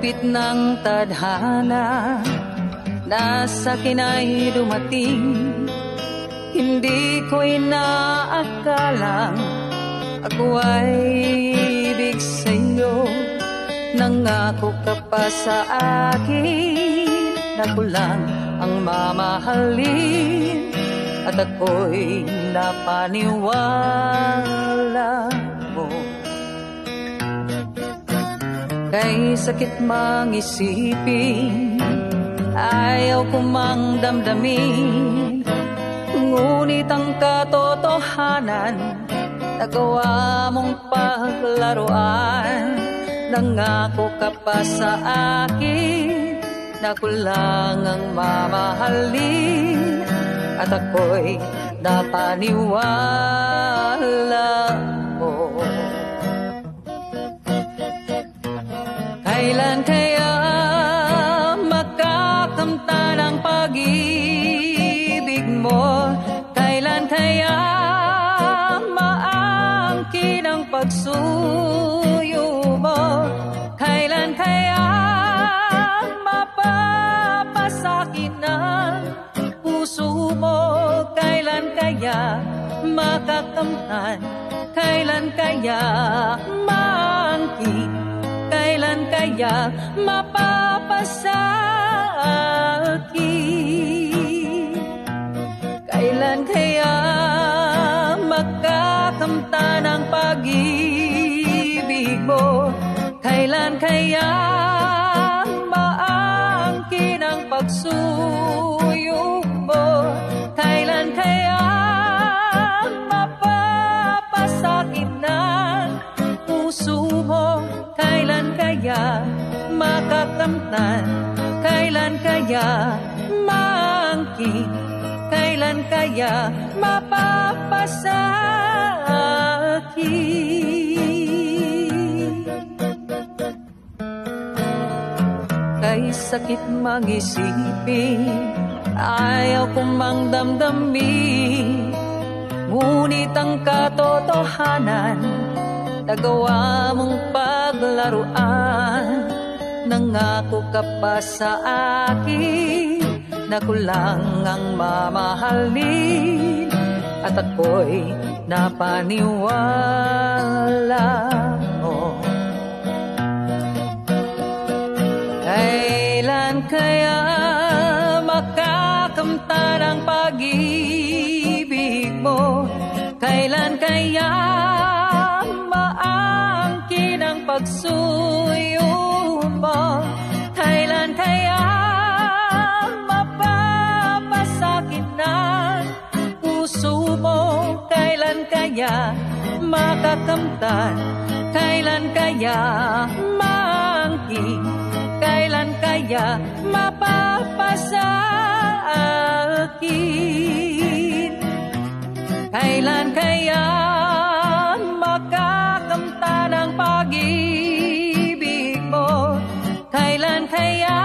higpit ng tadhana na sa akin ay dumating. Hindi ko inaakalang ako ay ibig sa'yo. Nangako ka pa sa akin na ko lang ang mamahalin, at ako'y napaniwala mo. Kay sakit mang isipin, ayaw ko mang damdamin, ngunit ang katotohanan nagawa mong paglaruan. Nangako ka pa sa akin na ko lang ang mamahalin, at ako'y napaniwala mo. Kailan kaya makakamtan ang pag-ibig mo? Kailan kaya maangkin ang pagsuyo mo? Kailan kaya mapapasakin ang puso mo? Kailan kaya makakamtan? Kailan kaya maangkin? Kailan kaya mapapasakin? Kailan kaya makakamtan ang pag-ibig mo? Kailan kaya maangkin ang pagsuyo mo? Kailan kaya mapapasakin ang puso mo? Kailan kaya makakamtan? Kailan kaya maangkin? Kailan kaya mapapasakin? Kay sakit mag-isipin, ayaw kong mang damdamin, ngunit ang katotohanan nagawa mong paglaruan. Nangako ka pa sa akin na ko lang ang mamahalin, at ako'y napaniwala mo. Kailan kaya makakamtan ang pag-ibig mo? Kailan kaya maangkin ang pagsuyo mo? Kailan kaya mapapasakin ang puso mo? Kailan kaya makakamtan? Kailan kaya maangkin? Kailan kaya mapapasakin? Kailan kaya makakamtan ang pag-ibig mo? Kailan kaya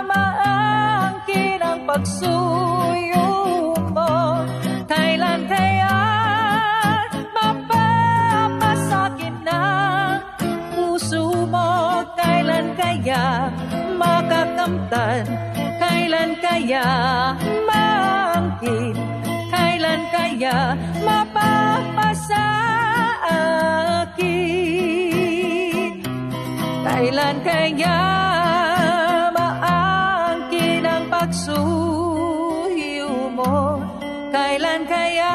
maangkin ang pagsuyo mo? Kailan kaya mapapasakin ang puso mo? Kailan kaya makakamtan? Kailan kaya maangkin? Kailan kaya mapapasakin? Kailan kaya maangkin ang pagsuyo mo? Kailan kaya